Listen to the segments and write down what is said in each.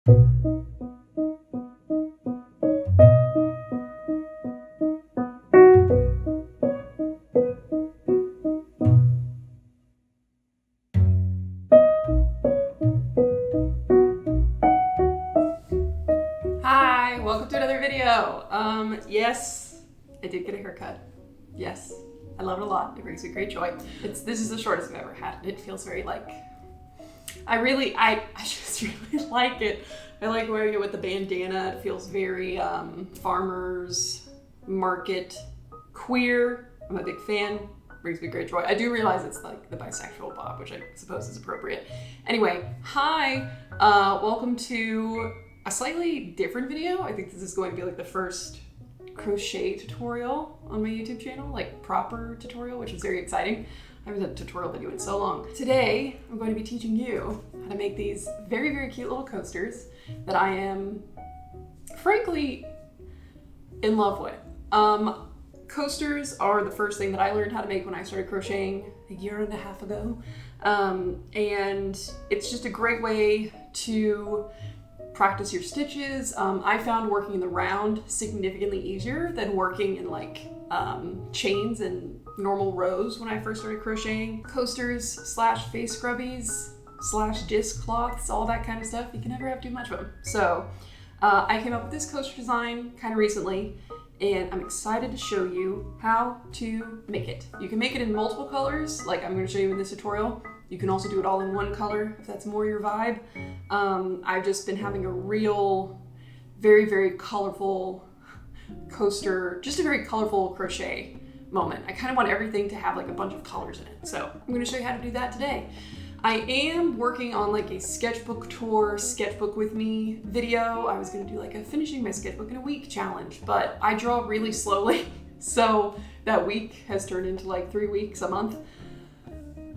Hi, welcome to another video. Yes, I did get a haircut. Yes, I love it a lot. It brings me great joy. This is the shortest I've ever had, and it feels very like, I just really like it. I like wearing it with the bandana. It feels very farmer's market queer. I'm a big fan. Brings me great joy. I do realize it's like the bisexual bob, which I suppose is appropriate. Anyway, hi, welcome to a slightly different video. I think this is going to be like the first crochet tutorial on my YouTube channel, like proper tutorial, which is very exciting. I haven't done a tutorial video in so long. Today, I'm going to be teaching you how to make these very, very cute little coasters that I am, frankly, in love with. Coasters are the first thing that I learned how to make when I started crocheting a year and a half ago. And it's just a great way to practice your stitches. I found working in the round significantly easier than working in like chains and normal rows when I first started crocheting. Coasters slash face scrubbies slash disc cloths, all that kind of stuff. You can never have too much of them. So I came up with this coaster design kind of recently, and I'm excited to show you how to make it. You can make it in multiple colors, like I'm going to show you in this tutorial. You can also do it all in one color if that's more your vibe. I've just been having a real, very, very colorful coaster, just a very colorful crochet moment. I kind of want everything to have like a bunch of colors in it. So I'm going to show you how to do that today. I am working on like a sketchbook tour, sketchbook with me video. I was going to do like a finishing my sketchbook in a week challenge, but I draw really slowly. So that week has turned into like 3 weeks, a month.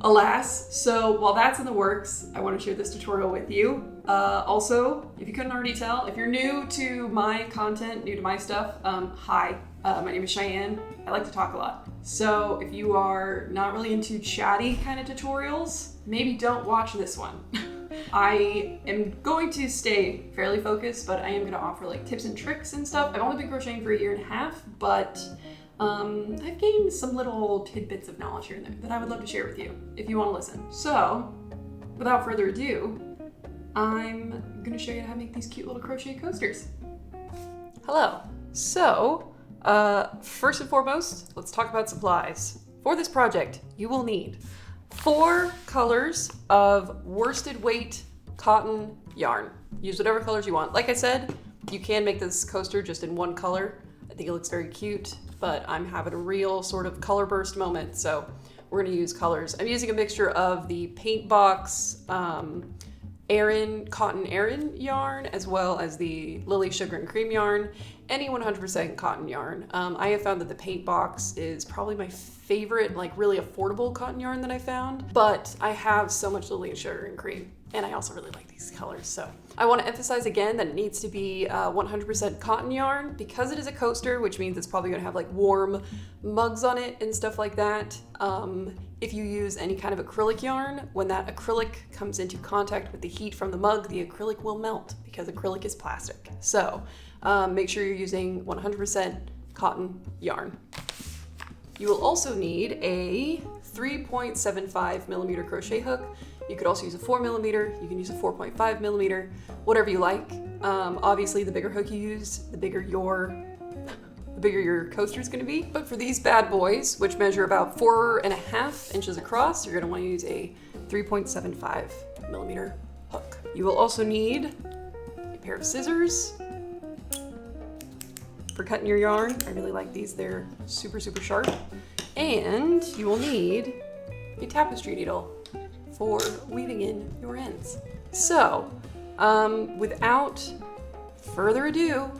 Alas, so while that's in the works, I want to share this tutorial with you. Also, if you couldn't already tell, if you're new to my content, new to my stuff, hi, my name is Cheyenne. I like to talk a lot. So if you are not really into chatty kind of tutorials, maybe don't watch this one. I am going to stay fairly focused, but I am going to offer like tips and tricks and stuff. I've only been crocheting for a year and a half, but I've gained some little tidbits of knowledge here and there that I would love to share with you if you want to listen. So, without further ado, I'm going to show you how to make these cute little crochet coasters. Hello. So, first and foremost, let's talk about supplies. For this project, you will need 4 colors of worsted weight cotton yarn. Use whatever colors you want. Like I said, you can make this coaster just in one color. I think it looks very cute, but I'm having a real sort of color burst moment, so we're gonna use colors. I'm using a mixture of the Paintbox cotton Aran yarn, as well as the Lily Sugar and Cream yarn, any 100% cotton yarn. I have found that the Paintbox is probably my favorite, like really affordable cotton yarn that I found, but I have so much Lily Sugar and Cream, and I also really like these colors. So I want to emphasize again that it needs to be 100% cotton yarn because it is a coaster, which means it's probably going to have like warm mugs on it and stuff like that. If you use any kind of acrylic yarn, when that acrylic comes into contact with the heat from the mug, the acrylic will melt because acrylic is plastic. So make sure you're using 100% cotton yarn. You will also need a 3.75 millimeter crochet hook. You could also use a 4 millimeter, you can use a 4.5 millimeter, whatever you like. Obviously, the bigger hook you use, the bigger your coaster is gonna be. But for these bad boys, which measure about 4.5 inches across, you're gonna wanna use a 3.75 millimeter hook. You will also need a pair of scissors for cutting your yarn. I really like these, they're super, super sharp. And you will need a tapestry needle for weaving in your ends. So, without further ado,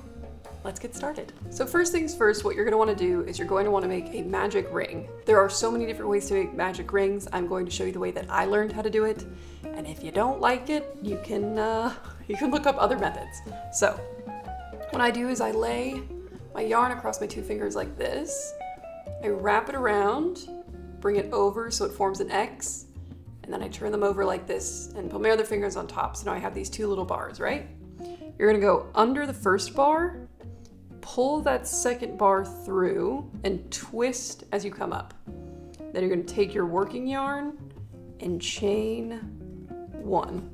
let's get started. So first things first, what you're gonna wanna do is you're going to wanna make a magic ring. There are so many different ways to make magic rings. I'm going to show you the way that I learned how to do it. And if you don't like it, you can look up other methods. So, what I do is I lay my yarn across my 2 fingers like this. I wrap it around, bring it over so it forms an X, and then I turn them over like this and put my other fingers on top. So now I have these 2 little bars, right? You're gonna go under the first bar, pull that second bar through, and twist as you come up. Then you're gonna take your working yarn and chain 1.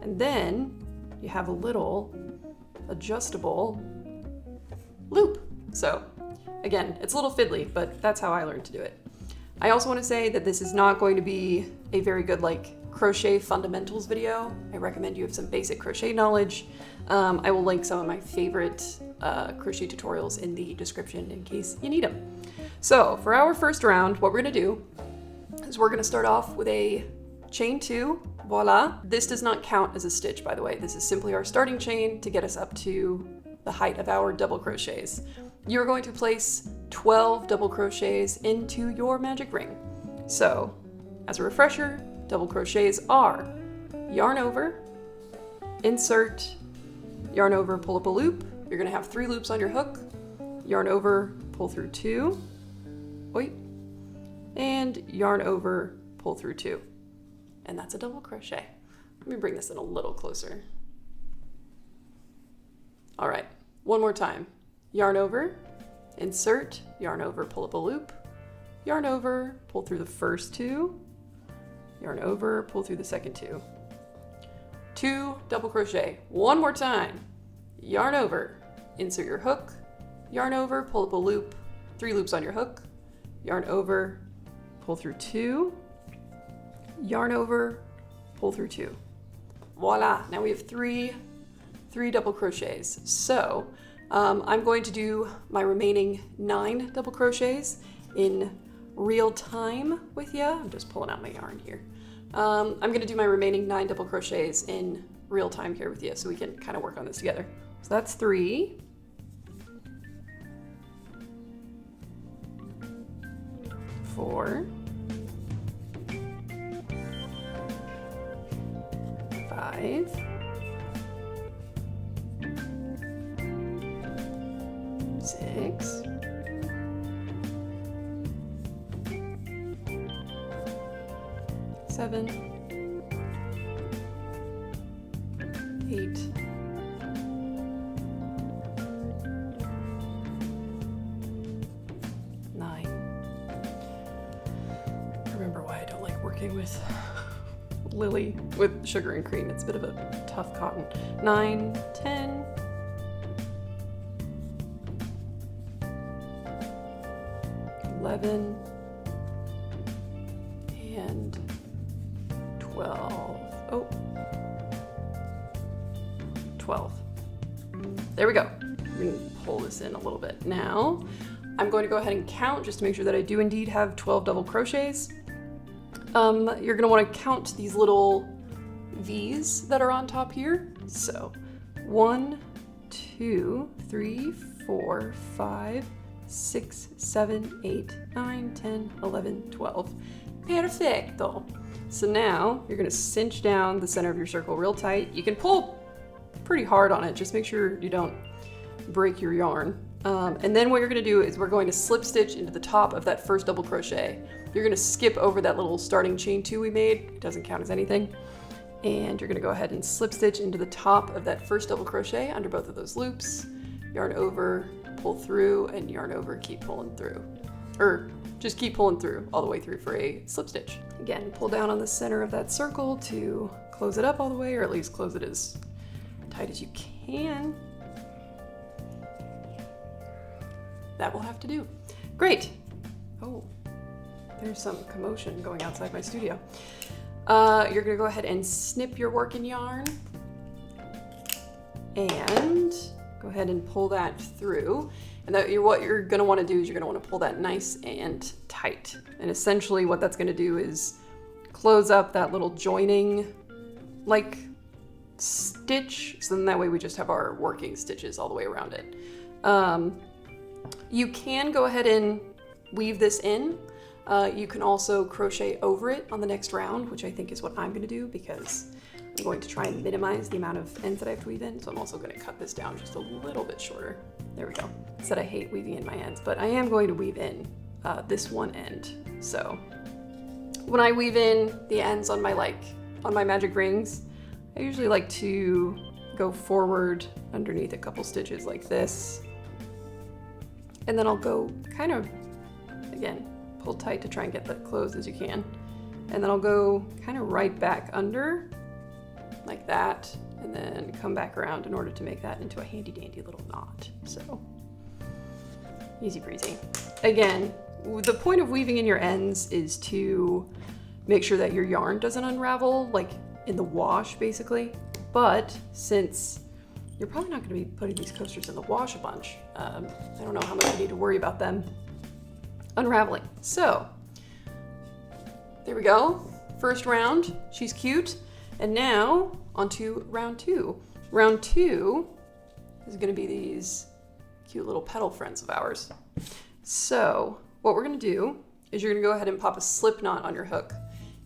And then you have a little adjustable loop. So again, it's a little fiddly, but that's how I learned to do it. I also want to say that this is not going to be a very good crochet fundamentals video. I recommend you have some basic crochet knowledge. I will link some of my favorite crochet tutorials in the description in case you need them. So for our first round, what we're gonna do is we're gonna start off with a chain 2, voila. This does not count as a stitch, by the way. This is simply our starting chain to get us up to the height of our double crochets. You're going to place 12 double crochets into your magic ring. So as a refresher, double crochets are yarn over, insert, yarn over, pull up a loop. You're gonna have 3 loops on your hook, yarn over, pull through 2, and yarn over, pull through 2. And that's a double crochet. Let me bring this in a little closer. All right, one more time. Yarn over, insert, yarn over, pull up a loop, yarn over, pull through the first 2, yarn over, pull through the second 2. 2 double crochet. One more time. Yarn over, insert your hook, yarn over, pull up a loop, 3 loops on your hook, yarn over, pull through 2, yarn over, pull through 2. Voila, now we have three double crochets. So I'm going to do my remaining 9 double crochets in real time with you. I'm just pulling out my yarn here. I'm gonna do my remaining 9 double crochets in real time here with you so we can kind of work on this together. So that's 3. 4. 5. 6. 7. 8. 9. Remember why I don't like working with Lily with sugar and cream. It's a bit of a tough cotton. 9, 10, 11, and 12. Oh, 12. There we go. We can pull this in a little bit. Now, I'm going to go ahead and count just to make sure that I do indeed have 12 double crochets. You're gonna want to count these little V's that are on top here. So 1, 2, 3, 4, 5, 6, 7, 8, 9, 10, 11, 12. Perfecto. So now you're gonna cinch down the center of your circle real tight. You can pull pretty hard on it. Just make sure you don't break your yarn. And then what you're gonna do is we're going to slip stitch into the top of that first double crochet. You're gonna skip over that little starting chain 2 we made. It doesn't count as anything. And you're gonna go ahead and slip stitch into the top of that first double crochet under both of those loops. Yarn over, pull through, and yarn over, keep pulling through. Or just keep pulling through all the way through for a slip stitch. Again, pull down on the center of that circle to close it up all the way, or at least close it as tight as you can. That will have to do. Great. Oh, there's some commotion going outside my studio. You're gonna go ahead and snip your working yarn and go ahead and pull that through. And what you're gonna wanna do is you're gonna wanna pull that nice and tight. And essentially what that's gonna do is close up that little joining like stitch. So then that way we just have our working stitches all the way around it. You can go ahead and weave this in. You can also crochet over it on the next round, which I think is what I'm gonna do because I'm going to try and minimize the amount of ends that I have to weave in. So I'm also gonna cut this down just a little bit shorter. There we go. I said I hate weaving in my ends, but I am going to weave in this one end. So when I weave in the ends on my magic rings, I usually like to go forward underneath a couple stitches like this. And then I'll go kind of, again, pull tight to try and get that closed as you can. And then I'll go kind of right back under like that, and then come back around in order to make that into a handy dandy little knot. So easy breezy. Again, the point of weaving in your ends is to make sure that your yarn doesn't unravel, like in the wash basically. But since you're probably not going to be putting these coasters in the wash a bunch, I don't know how much you need to worry about them unraveling. So there we go. First round, she's cute. And now on to round two. Round two is going to be these cute little petal friends of ours. So what we're going to do is you're going to go ahead and pop a slip knot on your hook.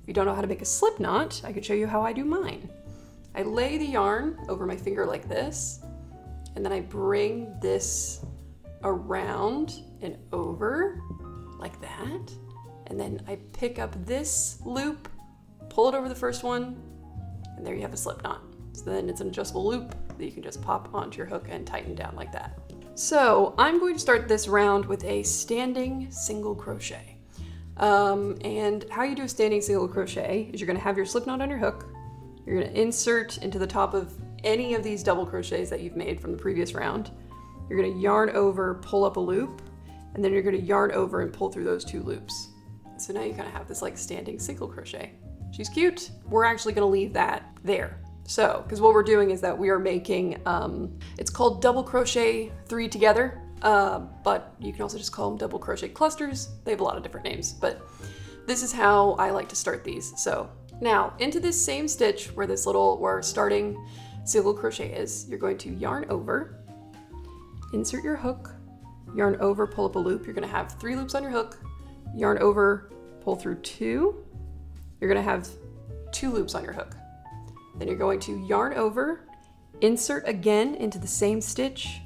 If you don't know how to make a slip knot, I could show you how I do mine. I lay the yarn over my finger like this, and then I bring this around and over like that. And then I pick up this loop, pull it over the first one, and there you have a slip knot. So then it's an adjustable loop that you can just pop onto your hook and tighten down like that. So I'm going to start this round with a standing single crochet. And how you do a standing single crochet is you're going to have your slip knot on your hook. You're going to insert into the top of any of these double crochets that you've made from the previous round. You're going to yarn over, pull up a loop, and then you're going to yarn over and pull through those two loops. So now you kind of have this like standing single crochet. She's cute. We're actually going to leave that there. So, because what we're doing is that we are making, it's called double crochet 3 together, but you can also just call them double crochet clusters. They have a lot of different names, but this is how I like to start these. So now into this same stitch where our starting single crochet is, you're going to yarn over, insert your hook, yarn over, pull up a loop. You're going to have 3 loops on your hook, yarn over, pull through 2. You're going to have 2 loops on your hook. Then you're going to yarn over, insert again into the same stitch,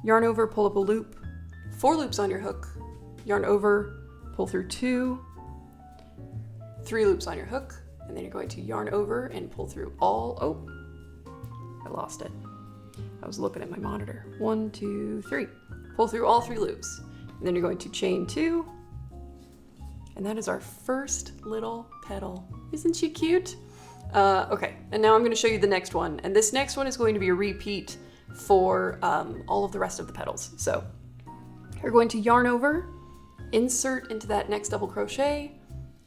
yarn over, pull up a loop, 4 loops on your hook, yarn over, pull through 2, 3 loops on your hook, and then you're going to yarn over and pull through I lost it. I was looking at my monitor. 1, 2, 3. Pull through all 3 loops. And then you're going to chain 2, and that is our first little petal. Isn't she cute? Okay, and now I'm going to show you the next one. And this next one is going to be a repeat for all of the rest of the petals. So you're going to yarn over, insert into that next double crochet,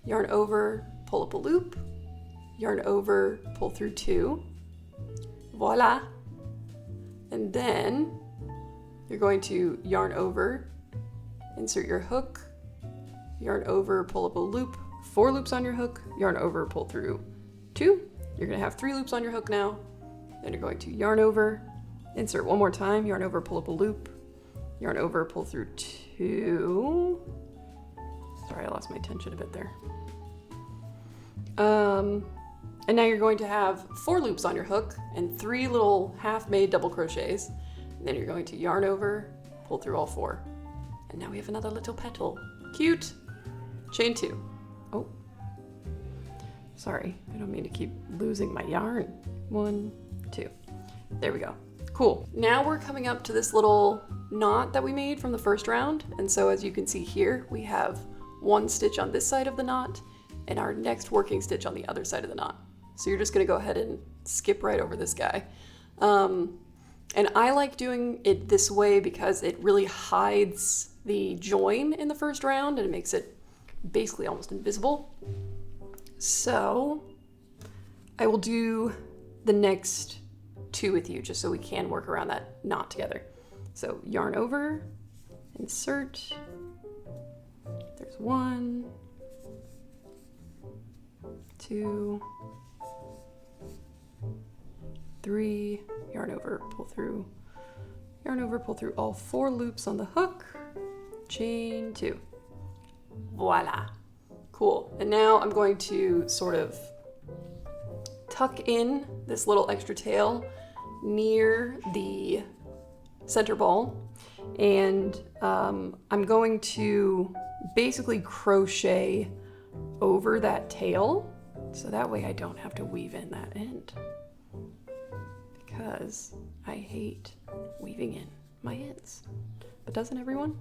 yarn over, pull up a loop, yarn over, pull through 2, voila. And then you're going to yarn over, insert your hook, yarn over, pull up a loop, 4 loops on your hook, yarn over, pull through 2. You're going to have 3 loops on your hook now. Then you're going to yarn over, insert one more time, yarn over, pull up a loop, yarn over, pull through 2. Sorry, I lost my tension a bit there. And now you're going to have 4 loops on your hook and 3 little half-made double crochets. And then you're going to yarn over, pull through all 4. And now we have another little petal. Cute. Chain 2. Oh, sorry, I don't mean to keep losing my yarn. 1, 2. There we go. Cool. Now we're coming up to this little knot that we made from the first round. And so as you can see here, we have 1 stitch on this side of the knot and our next working stitch on the other side of the knot. So you're just gonna go ahead and skip right over this guy. And I like doing it this way because it really hides the join in the first round and it makes it basically almost invisible. So I will do the next 2 with you just so we can work around that knot together. So yarn over, insert, there's 1, 2, 3, yarn over, pull through, yarn over, pull through all 4 loops on the hook, chain 2. Voila. Cool. And now I'm going to sort of tuck in this little extra tail near the center ball, and I'm going to basically crochet over that tail so that way I don't have to weave in that end, because I hate weaving in my ends. But doesn't everyone?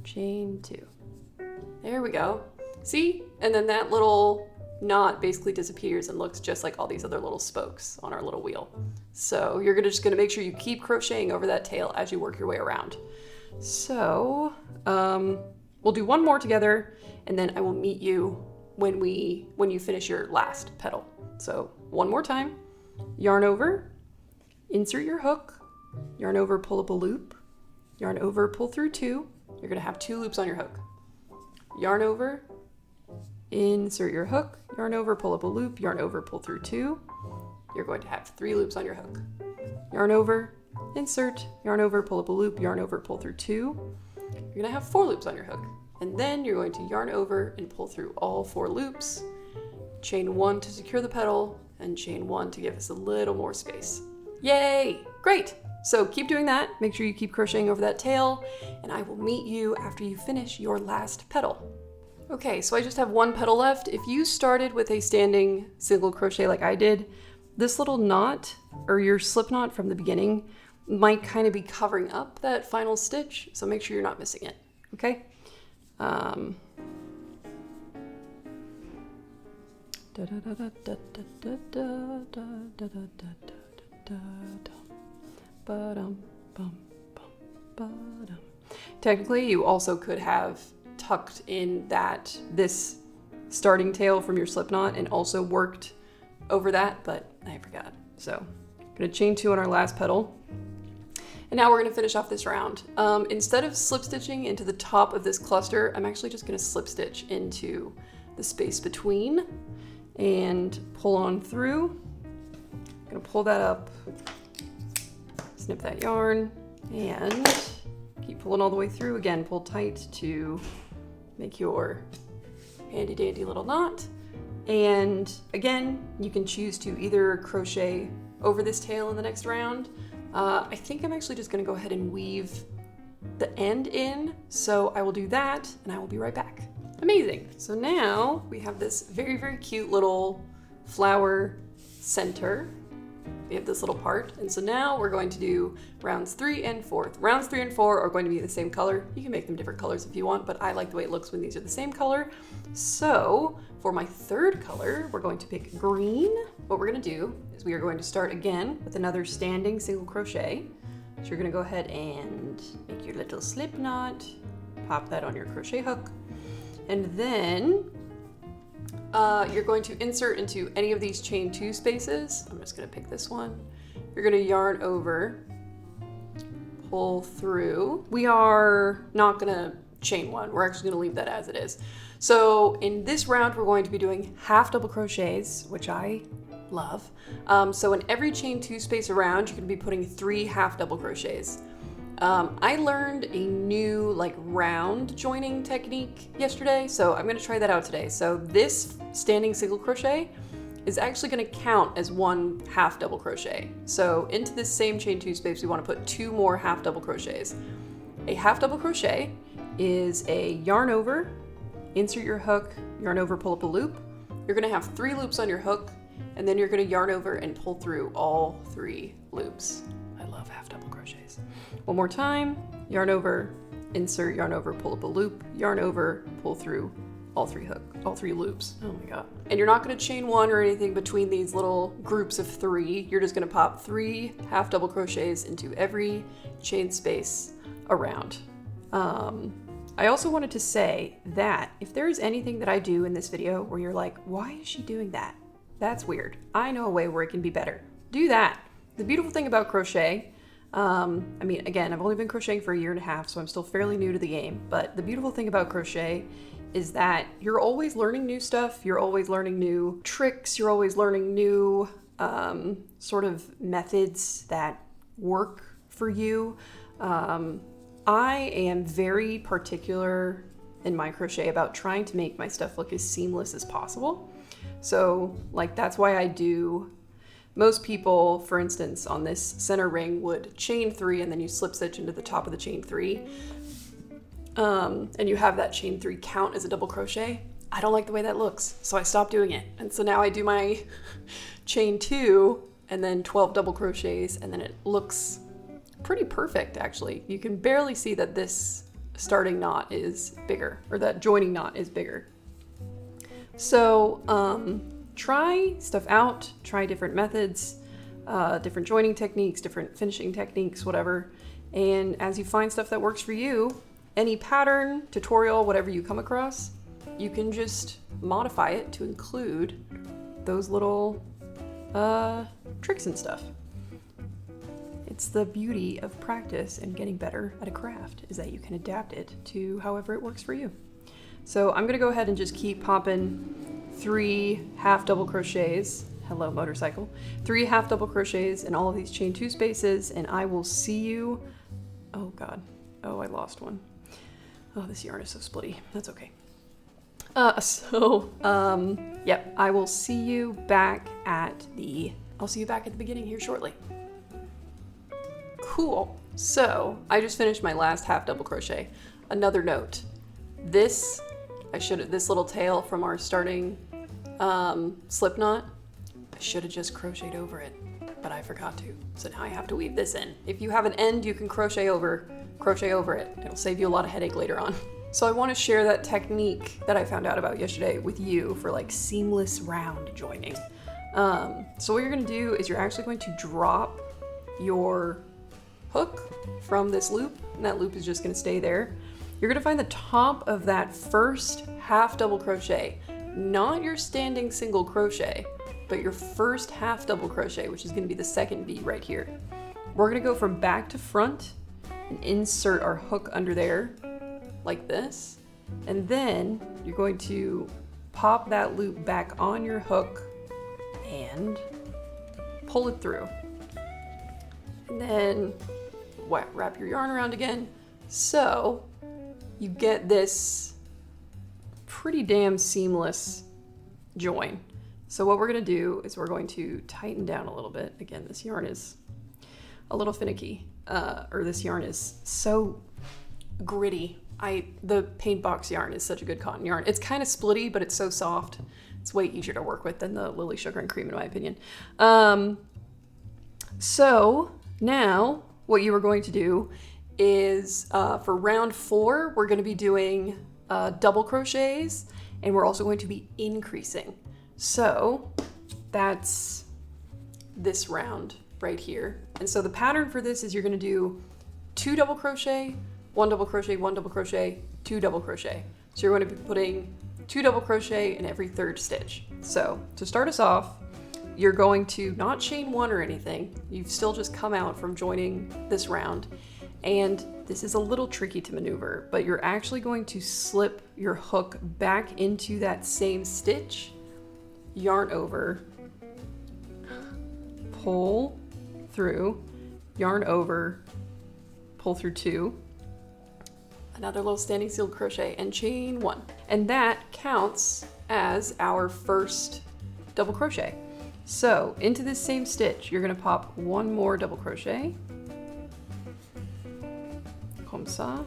Chain 2. There we go. See? And then that little knot basically disappears and looks just like all these other little spokes on our little wheel. So you're just gonna make sure you keep crocheting over that tail as you work your way around. So we'll do one more together, and then I will meet you when you finish your last petal. So one more time, yarn over, insert your hook, yarn over, pull up a loop, yarn over, pull through 2. You're gonna have 2 loops on your hook. Yarn over, insert your hook, yarn over, pull up a loop, yarn over, pull through 2. You're going to have 3 loops on your hook. Yarn over, insert, yarn over, pull up a loop, yarn over, pull through 2. You're gonna have 4 loops on your hook. And then you're going to yarn over and pull through all 4 loops, chain 1 to secure the petal, and chain 1 to give us a little more space. Yay! Great! So keep doing that. Make sure you keep crocheting over that tail, and I will meet you after you finish your last petal. Okay, so I just have 1 petal left. If you started with a standing single crochet like I did, this little knot, or your slip knot from the beginning, might kind of be covering up that final stitch, so make sure you're not missing it, okay? Technically, you also could have tucked in this starting tail from your slip knot and also worked over that, but I forgot. So I'm gonna chain 2 on our last petal. And now we're gonna finish off this round. Instead of slip stitching into the top of this cluster, I'm actually just gonna slip stitch into the space between and pull on through. I'm gonna pull that up, snip that yarn, and keep pulling all the way through. Again, pull tight to make your handy dandy little knot. And again, you can choose to either crochet over this tail in the next round. I think I'm actually just gonna go ahead and weave the end in. So I will do that and I will be right back. Amazing. So now we have this very, very cute little flower center. We have this little part. And so now we're going to do rounds 3 and 4. Rounds 3 and 4 are going to be the same color. You can make them different colors if you want, but I like the way it looks when these are the same color. So for my 3rd color, we're going to pick green. What we're gonna do is we are going to start again with another standing single crochet. So you're gonna go ahead and make your little slip knot, pop that on your crochet hook, and then you're going to insert into any of these chain 2 spaces. I'm just gonna pick this one. You're gonna yarn over, pull through. We are not gonna chain 1. We're actually gonna leave that as it is. So in this round, we're going to be doing half double crochets, which I love. So in every chain 2 space around, you're gonna be putting 3 half double crochets. I learned a new round joining technique yesterday, so I'm gonna try that out today. So this standing single crochet is actually gonna count as 1 half double crochet. So into this same chain 2 space, we wanna put 2 more half double crochets. A half double crochet is a yarn over, insert your hook, yarn over, pull up a loop. You're gonna have 3 loops on your hook, and then you're gonna yarn over and pull through all 3 loops. I love half double crochets. One more time, yarn over, insert, yarn over, pull up a loop, yarn over, pull through all 3 loops. Oh my God. And you're not gonna chain 1 or anything between these little groups of 3. You're just gonna pop 3 half double crochets into every chain space around. I also wanted to say that if there's anything that I do in this video where you're like, why is she doing that? That's weird. I know a way where it can be better. Do that. The beautiful thing about crochet, I mean, again, I've only been crocheting for 1.5 years, so I'm still fairly new to the game, but the beautiful thing about crochet is that you're always learning new stuff, you're always learning new tricks, you're always learning new sort of methods that work for you. I am very particular in my crochet about trying to make my stuff look as seamless as possible. So that's why I do, most people, for instance, on this center ring would chain 3 and then you slip stitch into the top of the chain 3. And you have that chain 3 count as a double crochet. I don't like the way that looks, so I stopped doing it. And so now I do my chain 2 and then 12 double crochets, and then it looks pretty perfect actually. You can barely see that this starting knot is bigger, or that joining knot is bigger. So try stuff out, try different methods, different joining techniques, different finishing techniques, whatever. And as you find stuff that works for you, any pattern, tutorial, whatever you come across, you can just modify it to include those little tricks and stuff. It's the beauty of practice and getting better at a craft, is that you can adapt it to however it works for you. So I'm gonna go ahead and just keep popping 3 half double crochets. Hello, motorcycle. 3 half double crochets in all of these chain 2 spaces, and I will see you. Oh God. Oh, I lost one. Oh, this yarn is so splitty. That's okay. Yep, I will see you back at the beginning here shortly. Cool. So I just finished my last half double crochet. Another note, this little tail from our starting slip knot, I should have just crocheted over it, but I forgot to. So now I have to weave this in. If you have an end you can crochet over it. It'll save you a lot of headache later on. So I want to share that technique that I found out about yesterday with you for like seamless round joining. So what you're going to do is you're actually going to drop your hook from this loop, and that loop is just going to stay there. You're going to find the top of that first half double crochet, not your standing single crochet, but your first half double crochet, which is going to be the second V right here. We're going to go from back to front and insert our hook under there like this, and then you're going to pop that loop back on your hook and pull it through, and then wrap your yarn around again, so you get this pretty damn seamless join. So what we're going to do is we're going to tighten down a little bit. Again, this yarn is a little finicky, or this yarn is so gritty. The paint box yarn is such a good cotton yarn. It's kind of splitty, but it's so soft. It's way easier to work with than the Lily Sugar and Cream, in my opinion. So now what you are going to do is for round 4, we're going to be doing double crochets, and we're also going to be increasing. So that's this round right here. And so the pattern for this is you're going to do 2 double crochet, 1 double crochet, 1 double crochet, 2 double crochet. So you're going to be putting 2 double crochet in every 3rd stitch. So to start us off, you're going to not chain 1 or anything. You've still just come out from joining this round. And this is a little tricky to maneuver, but you're actually going to slip your hook back into that same stitch, yarn over, pull through, yarn over, pull through 2, another little standing single crochet, and chain 1. And that counts as our first double crochet. So into this same stitch, you're going to pop 1 more double crochet, comme ça.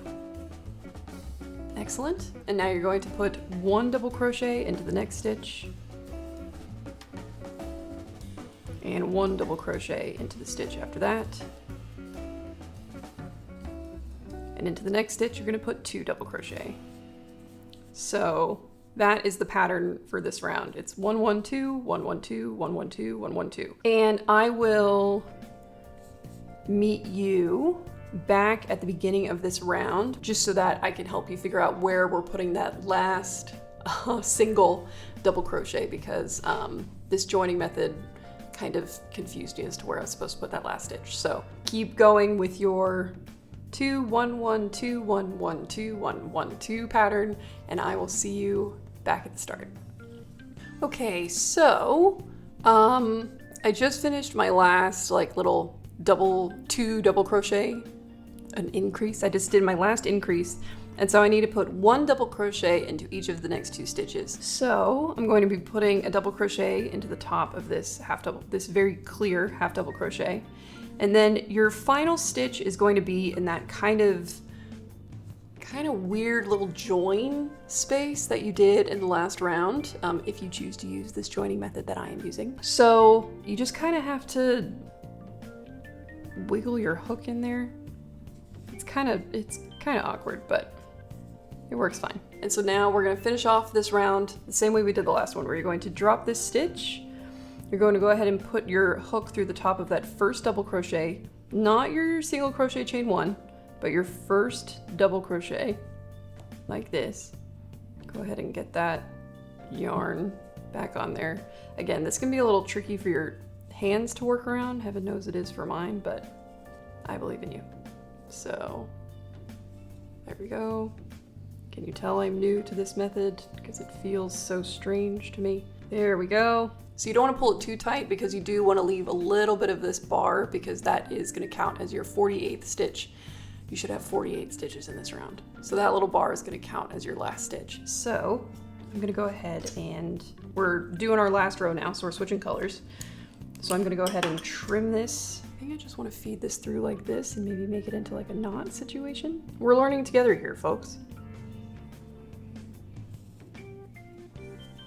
Excellent. And now you're going to put 1 double crochet into the next stitch, and 1 double crochet into the stitch after that. And into the next stitch, you're going to put 2 double crochet. So that is the pattern for this round. It's 1 1 2 1 1 2 1 1 2 1 1 2. And I will meet you back at the beginning of this round, just so that I can help you figure out where we're putting that last single double crochet, because this joining method kind of confused me as to where I was supposed to put that last stitch. So keep going with your 2 1 1 2 1 1 2 1 1 2 pattern, and I will see you back at the start. Okay, so I just finished my last like little 2 double crochet, an increase. I just did my last increase, and so I need to put 1 double crochet into each of the next 2 stitches. So I'm going to be putting a double crochet into the top of this this very clear half double crochet. And then your final stitch is going to be in that kind of kind of weird little join space that you did in the last round, if you choose to use this joining method that I am using. So you just kind of have to wiggle your hook in there. It's kind of awkward, but it works fine. And so now we're gonna finish off this round the same way we did the last one, where you're going to drop this stitch. You're going to go ahead and put your hook through the top of that first double crochet, not your single crochet chain one, but your first double crochet, like this. Go ahead and get that yarn back on there. Again, this can be a little tricky for your hands to work around. Heaven knows it is for mine, but I believe in you. So there we go. Can you tell I'm new to this method? Because it feels so strange to me. There we go. So you don't want to pull it too tight, because you do want to leave a little bit of this bar, because that is going to count as your 48th stitch. You should have 48 stitches in this round. So that little bar is going to count as your last stitch. So I'm going to go ahead, and we're doing our last row now, so we're switching colors. So I'm going to go ahead and trim this. I think I just want to feed this through like this and maybe make it into like a knot situation. We're learning together here, folks.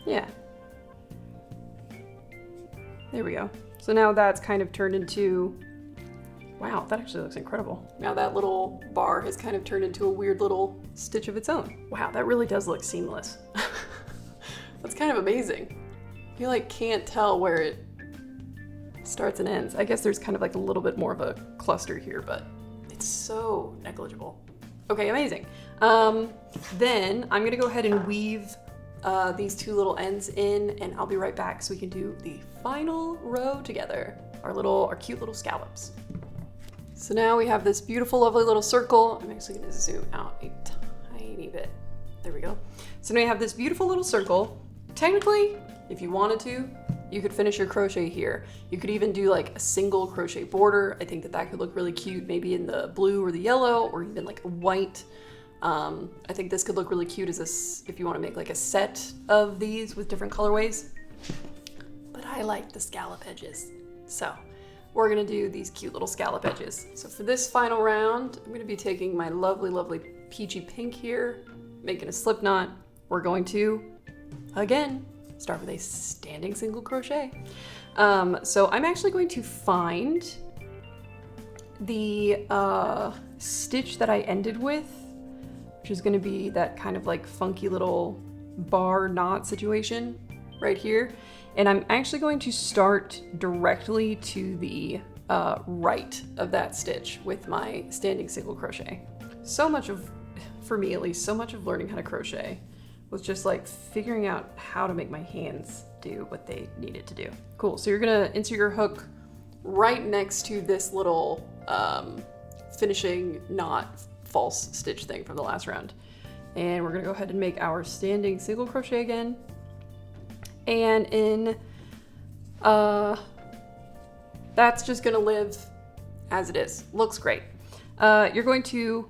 Yeah. There we go. So now that's kind of turned into, wow, that actually looks incredible. Now that little bar has kind of turned into a weird little stitch of its own. Wow, that really does look seamless. That's kind of amazing. You like can't tell where it starts and ends. I guess there's kind of like a little bit more of a cluster here, but it's so negligible. Okay, amazing. Then I'm gonna go ahead and weave these two little ends in, and I'll be right back so we can do the final row together. Our cute little scallops. So now we have this beautiful, lovely little circle. I'm actually gonna zoom out a tiny bit. There we go. So now we have this beautiful little circle. Technically, if you wanted to, you could finish your crochet here. You could even do like a single crochet border. I think that could look really cute, maybe in the blue or the yellow, or even like a white. I think this could look really cute as if you want to make like a set of these with different colorways. But I like the scallop edges. So we're gonna do these cute little scallop edges. So for this final round, I'm gonna be taking my lovely, lovely peachy pink here, making a slip knot. We're going to, again, start with a standing single crochet. So I'm actually going to find the stitch that I ended with, which is going to be that kind of like funky little bar knot situation right here. And I'm actually going to start directly to the right of that stitch with my standing single crochet. So much of, for me at least, so much of learning how to crochet was just like figuring out how to make my hands do what they needed to do. Cool, so you're gonna insert your hook right next to this little finishing knot false stitch thing from the last round. And we're gonna go ahead and make our standing single crochet again. And in, that's just gonna live as it is. Looks great. You're going to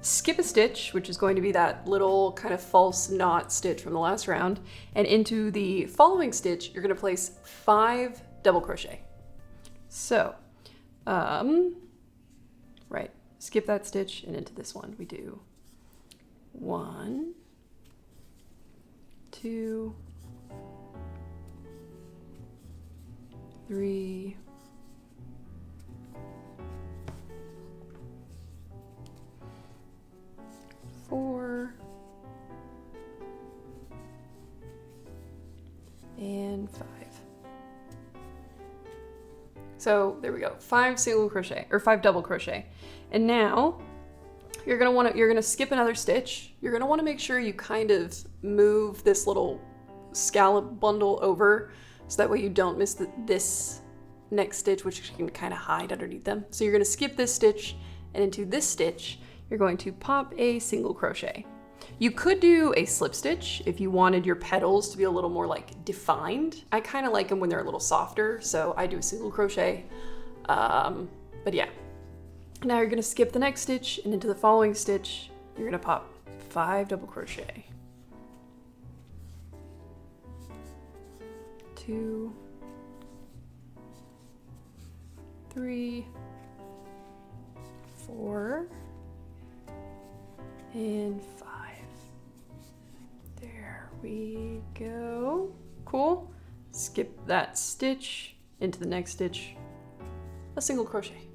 skip a stitch, which is going to be that little kind of false knot stitch from the last round, and into the following stitch, you're gonna place 5 double crochet. So, right, skip that stitch and into this one. We do 1, 2, 3, 4, and 5. So there we go, 5 single crochet or 5 double crochet. And now you're gonna skip another stitch. You're gonna want to make sure you kind of move this little scallop bundle over, so that way you don't miss this next stitch, which you can kind of hide underneath them. So you're gonna skip this stitch, and into this stitch, you're going to pop a single crochet. You could do a slip stitch if you wanted your petals to be a little more like defined. I kind of like them when they're a little softer, so I do a single crochet. But yeah. Now you're gonna skip the next stitch, and into the following stitch, you're gonna pop 5 double crochet. 2, 3, 4, and skip that stitch, into the next stitch, a single crochet.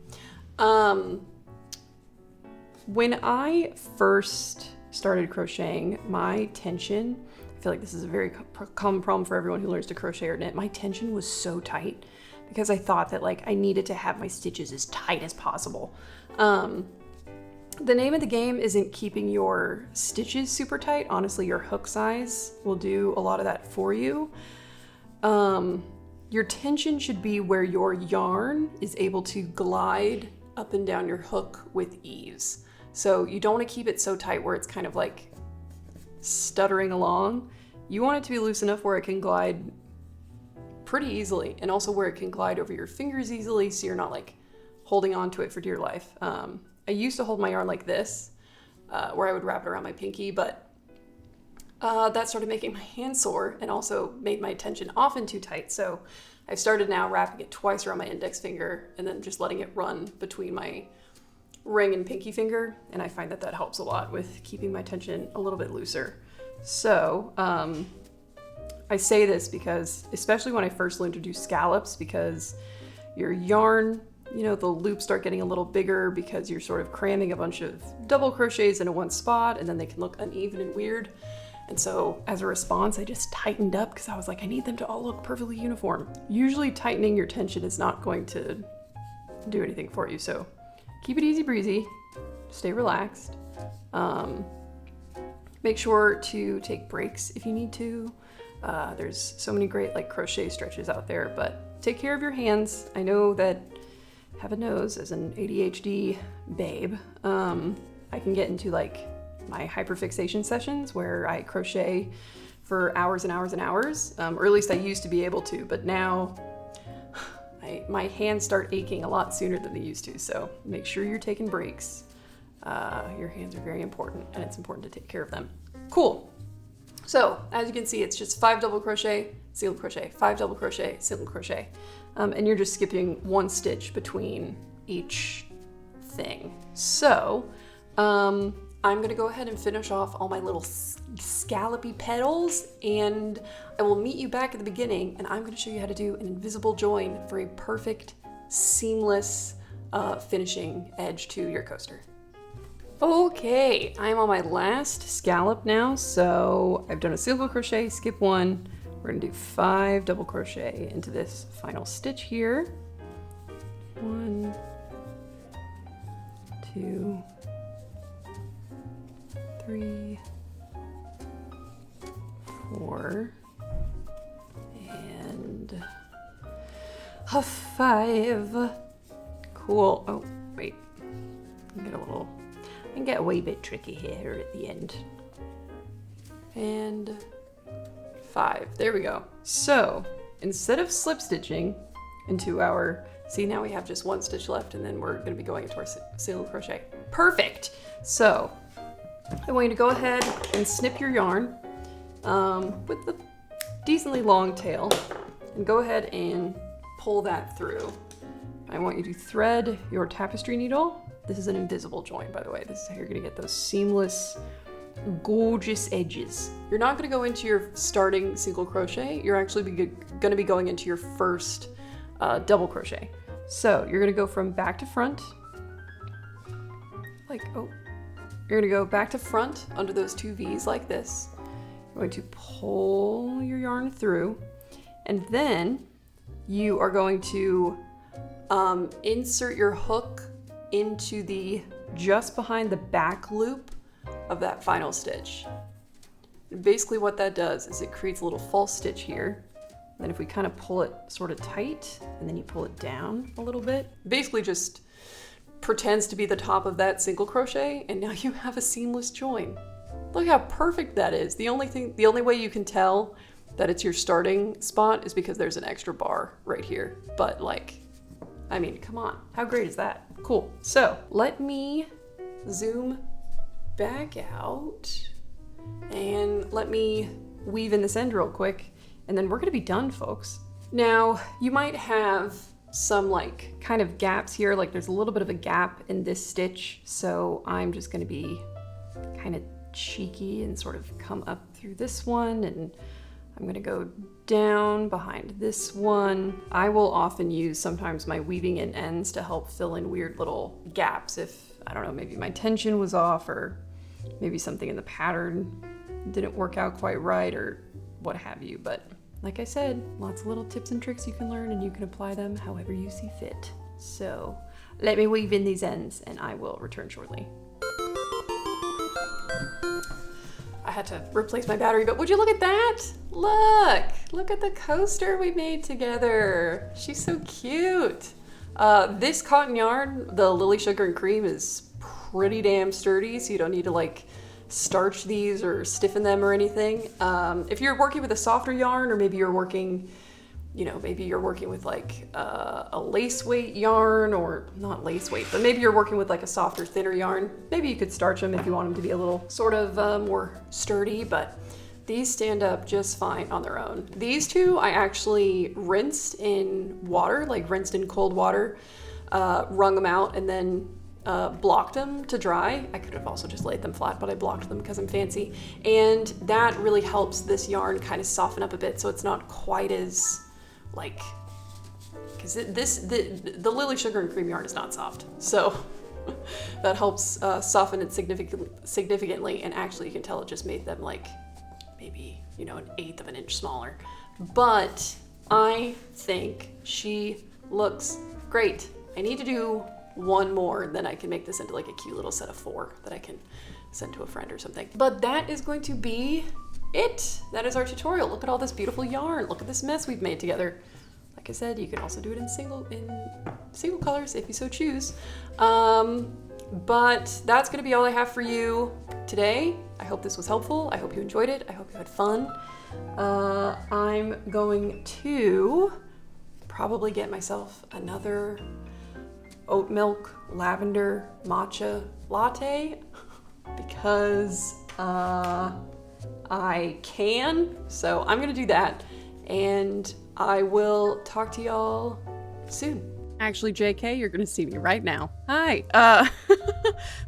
When I first started crocheting, my tension, I feel like this is a very common problem for everyone who learns to crochet or knit, my tension was so tight because I thought that like I needed to have my stitches as tight as possible. The name of the game isn't keeping your stitches super tight. Honestly, your hook size will do a lot of that for you. Your tension should be where your yarn is able to glide up and down your hook with ease. So you don't want to keep it so tight where it's kind of like stuttering along. You want it to be loose enough where it can glide pretty easily, and also where it can glide over your fingers easily so you're not like holding on to it for dear life. I used to hold my yarn like this, where I would wrap it around my pinky, but that started making my hand sore and also made my tension often too tight. So I've started now wrapping it twice around my index finger and then just letting it run between my ring and pinky finger. And I find that that helps a lot with keeping my tension a little bit looser. So I say this because, especially when I first learned to do scallops, because your yarn, you know, the loops start getting a little bigger because you're sort of cramming a bunch of double crochets into one spot, and then they can look uneven and weird. And so as a response, I just tightened up because I was like, I need them to all look perfectly uniform. Usually tightening your tension is not going to do anything for you. So keep it easy breezy, stay relaxed. Make sure to take breaks if you need to. There's so many great like crochet stretches out there, but take care of your hands. I know that, heaven knows, as an ADHD babe, I can get into like my hyperfixation sessions where I crochet for hours and hours and hours, or at least I used to be able to, but now my hands start aching a lot sooner than they used to. So make sure you're taking breaks. Your hands are very important, and it's important to take care of them. Cool. So as you can see, it's just 5 double crochet, single crochet, 5 double crochet, single crochet. And you're just skipping 1 stitch between each thing. So I'm gonna go ahead and finish off all my little scallopy petals, and I will meet you back at the beginning, and I'm gonna show you how to do an invisible join for a perfect, seamless finishing edge to your coaster. Okay, I'm on my last scallop now, so I've done a single crochet, skip 1. We're gonna do 5 double crochet into this final stitch here. 1, 2, 3, 4, and a 5. Cool. Oh, wait. I can get a wee bit tricky here at the end. And 5. There we go. So instead of slip stitching into our, see, now we have just 1 stitch left, and then we're going to be going into our single crochet. Perfect. So I want you to go ahead and snip your yarn with the decently long tail, and go ahead and pull that through. I want you to thread your tapestry needle. This is an invisible join, by the way. This is how you're gonna get those seamless, gorgeous edges. You're not gonna go into your starting single crochet. You're actually gonna be going into your first double crochet. So you're gonna go from back to front, you're gonna go back to front under those 2 V's like this. You're going to pull your yarn through, and then you are going to insert your hook into the just behind the back loop of that final stitch. And basically what that does is it creates a little false stitch here. And then if we kind of pull it sort of tight, and then you pull it down a little bit, basically just pretends to be the top of that single crochet, and now you have a seamless join. Look how perfect that is. The only way you can tell that it's your starting spot is because there's an extra bar right here. But like, I mean, come on, how great is that? Cool. So let me zoom back out and let me weave in this end real quick, and then we're gonna be done, folks. Now, you might have some like kind of gaps here, like there's a little bit of a gap in this stitch, so I'm just gonna be kind of cheeky and sort of come up through this one and I'm gonna go down behind this one. I will often use sometimes my weaving in ends to help fill in weird little gaps if, I don't know, maybe my tension was off or maybe something in the pattern didn't work out quite right or what have you. But like I said, lots of little tips and tricks you can learn and you can apply them however you see fit. So let me weave in these ends and I will return shortly. I had to replace my battery, but would you look at that? Look at the coaster we made together. She's so cute. This cotton yarn, the Lily Sugar and Cream, is pretty damn sturdy, so you don't need to like starch these or stiffen them or anything. If you're working with a softer yarn, or maybe you're working, maybe you're working with like a lace weight yarn, or not lace weight, but maybe you're working with like a softer, thinner yarn. Maybe you could starch them if you want them to be a little sort of more sturdy, but these stand up just fine on their own. These two I actually rinsed in water, like rinsed in cold water, wrung them out, and then blocked them to dry. I could have also just laid them flat, but I blocked them because I'm fancy. And that really helps this yarn kind of soften up a bit, so it's not quite as like, because the Lily Sugar and Cream yarn is not soft, so that helps soften it significantly. And actually, you can tell it just made them like maybe an 1/8 of an inch smaller. But I think she looks great. I need to do one more, then I can make this into like a cute little set of 4 that I can send to a friend or something. But that is going to be it. That is our tutorial. Look at all this beautiful yarn. Look at this mess we've made together. Like I said, you can also do it in single colors if you so choose. But that's gonna be all I have for you today. I hope this was helpful. I hope you enjoyed it. I hope you had fun. I'm going to probably get myself another oat milk lavender matcha latte because I can. So I'm gonna do that, and I will talk to y'all soon. Actually, JK, you're gonna see me right now. Hi.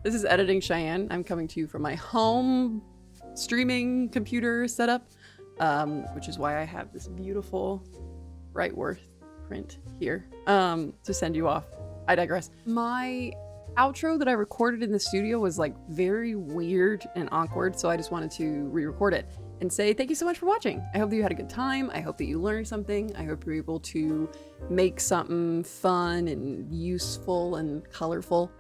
This is Editing Cheyenne. I'm coming to you from my home streaming computer setup, which is why I have this beautiful Brightworth print here to send you off. I digress. My outro that I recorded in the studio was like very weird and awkward, so I just wanted to re-record it and say thank you so much for watching. I hope that you had a good time. I hope that you learned something. I hope you're able to make something fun and useful and colorful.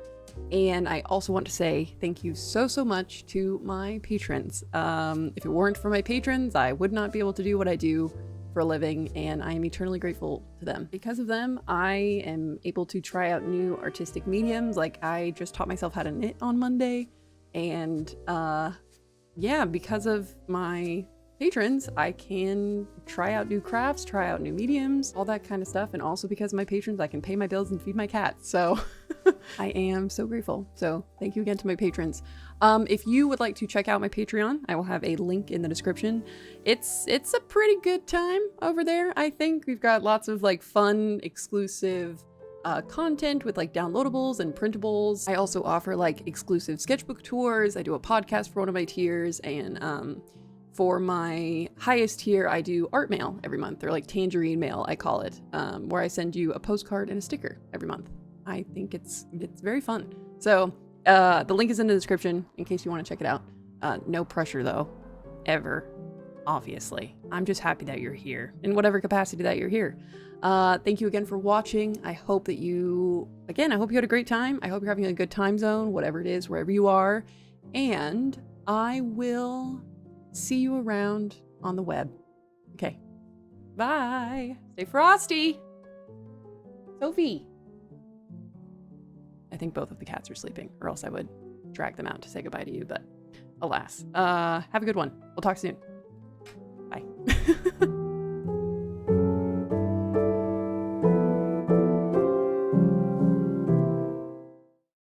And I also want to say thank you so much to my patrons. If it weren't for my patrons, I would not be able to do what I do for a living, and I am eternally grateful to them. Because of them, I am able to try out new artistic mediums. Like I just taught myself how to knit on Monday, and yeah, because of my patrons, I can try out new crafts, try out new mediums, all that kind of stuff. And also because of my patrons, I can pay my bills and feed my cats. So I am so grateful. So thank you again to my patrons. If you would like to check out my Patreon, I will have a link in the description. It's a pretty good time over there. I think we've got lots of like fun, exclusive content with like downloadables and printables. I also offer like exclusive sketchbook tours. I do a podcast for one of my tiers, and for my highest tier, I do art mail every month, or like tangerine mail, I call it, where I send you a postcard and a sticker every month. I think it's very fun. So the link is in the description in case you want to check it out. No pressure though, ever, obviously. I'm just happy that you're here in whatever capacity that you're here. Thank you again for watching. I hope that I hope you had a great time. I hope you're having a good time zone, whatever it is, wherever you are. And I will see you around on the web. Okay. Bye. Stay frosty. Sophie. I think both of the cats are sleeping, or else I would drag them out to say goodbye to you, but alas. Have a good one. We'll talk soon. Bye.